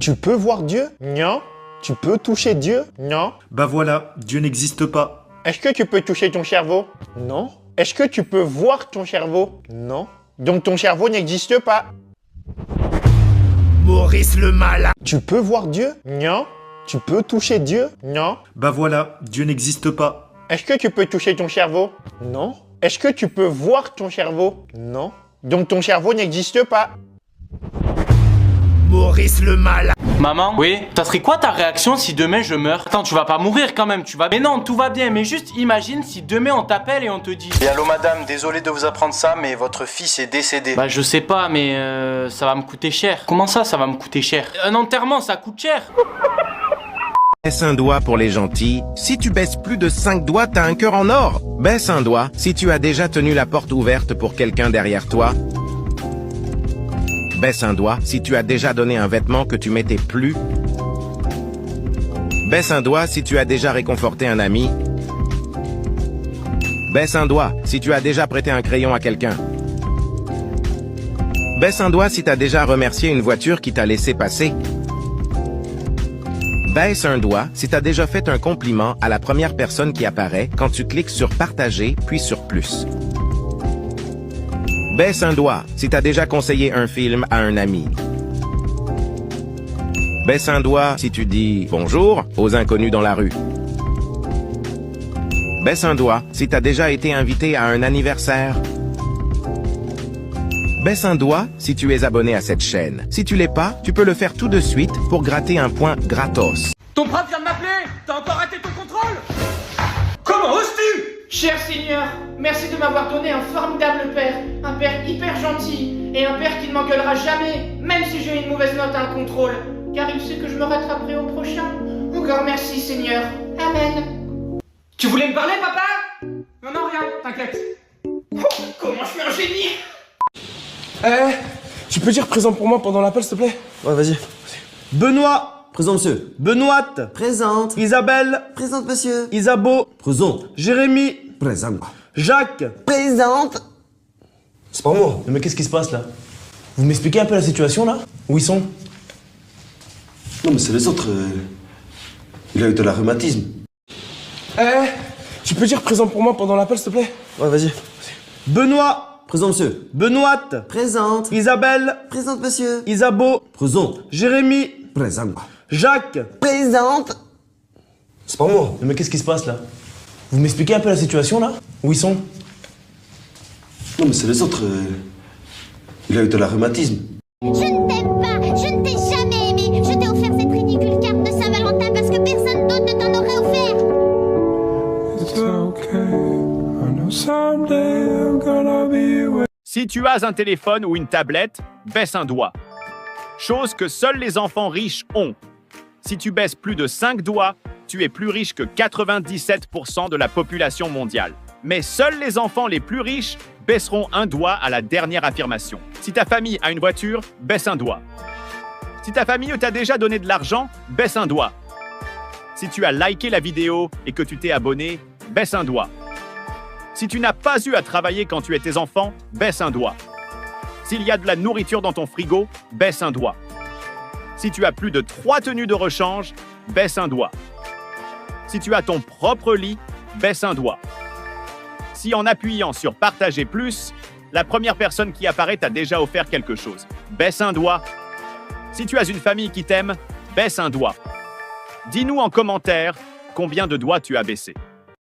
Tu peux voir Dieu? Non. Tu peux toucher Dieu? Non. Bah voilà, Dieu n'existe pas. Est-ce que tu peux toucher ton cerveau? Non. Est-ce que tu peux voir ton cerveau? Non. Donc ton cerveau n'existe pas. Maurice le malin. Tu peux voir Dieu? Non. Tu peux toucher Dieu? Non. Bah voilà, Dieu n'existe pas. Est-ce que tu peux toucher ton cerveau? Non. Est-ce que tu peux voir ton cerveau? Non. Donc ton cerveau n'existe pas. Maurice le malin. Maman, oui, ça serait quoi ta réaction si demain je meurs? Attends, tu vas pas mourir quand même, tu vas... Mais non, tout va bien, mais juste imagine si demain on t'appelle et on te dit... Et allô madame, désolé de vous apprendre ça, mais votre fils est décédé. Bah je sais pas, mais ça va me coûter cher. Comment ça va me coûter cher? Un enterrement, ça coûte cher. Baisse un doigt pour les gentils. Si tu baisses plus de 5 doigts, t'as un cœur en or. Baisse un doigt si tu as déjà tenu la porte ouverte pour quelqu'un derrière toi. Baisse un doigt si tu as déjà donné un vêtement que tu mettais plus. Baisse un doigt si tu as déjà réconforté un ami. Baisse un doigt si tu as déjà prêté un crayon à quelqu'un. Baisse un doigt si tu as déjà remercié une voiture qui t'a laissé passer. Baisse un doigt si tu as déjà fait un compliment à la première personne qui apparaît quand tu cliques sur partager puis sur plus. Baisse un doigt si tu as déjà conseillé un film à un ami. Baisse un doigt si tu dis bonjour aux inconnus dans la rue. Baisse un doigt si tu as déjà été invité à un anniversaire. Baisse un doigt si tu es abonné à cette chaîne. Si tu l'es pas, tu peux le faire tout de suite pour gratter un point gratos. Ton prof vient de m'appeler. T'as encore raté ton contrôle. Comment oses-tu? Cher Seigneur, merci de m'avoir donné un formidable père. Un père hyper gentil. Et un père qui ne m'engueulera jamais, même si j'ai une mauvaise note à un contrôle. Car il sait que je me rattraperai au prochain. Encore merci Seigneur. Amen. Tu voulais me parler, papa? Non, non, rien, t'inquiète. Oh, comment je suis un génie? Tu peux dire présent pour moi pendant l'appel, s'il te plaît? Ouais, vas-y. Benoît. Présent, monsieur. Benoîte. Présente. Isabelle. Présente, monsieur. Isabeau. Présent. Jérémy. Présente. Jacques. Présente. C'est pas moi. Mais qu'est-ce qui se passe là? Vous m'expliquez un peu la situation là? Où ils sont? Non, mais c'est les autres. Il a eu de la rhumatisme. Tu peux dire présent pour moi pendant l'appel, s'il te plaît? Ouais, vas-y. Benoît. Présent, monsieur. Benoîte. Présente. Isabelle. Présente, monsieur. Isabeau. Présent. Jérémy. Présente. Jacques. Présente. C'est pas moi. Mais qu'est-ce qui se passe là? Vous m'expliquez un peu la situation là? Où ils sont? Non, mais c'est les autres. Il a eu de la rhumatisme. Je ne t'aime pas, je ne t'ai jamais aimé. Je t'ai offert cette ridicule carte de Saint-Valentin parce que personne d'autre ne t'en aurait offert. Si tu as un téléphone ou une tablette, baisse un doigt. Chose que seuls les enfants riches ont. Si tu baisses plus de 5 doigts, tu es plus riche que 97% de la population mondiale. Mais seuls les enfants les plus riches baisseront un doigt à la dernière affirmation. Si ta famille a une voiture, baisse un doigt. Si ta famille t'a déjà donné de l'argent, baisse un doigt. Si tu as liké la vidéo et que tu t'es abonné, baisse un doigt. Si tu n'as pas eu à travailler quand tu étais enfant, baisse un doigt. S'il y a de la nourriture dans ton frigo, baisse un doigt. Si tu as plus de 3 tenues de rechange, baisse un doigt. Si tu as ton propre lit, baisse un doigt. Si en appuyant sur Partager plus, la première personne qui apparaît t'a déjà offert quelque chose, baisse un doigt. Si tu as une famille qui t'aime, baisse un doigt. Dis-nous en commentaire combien de doigts tu as baissé.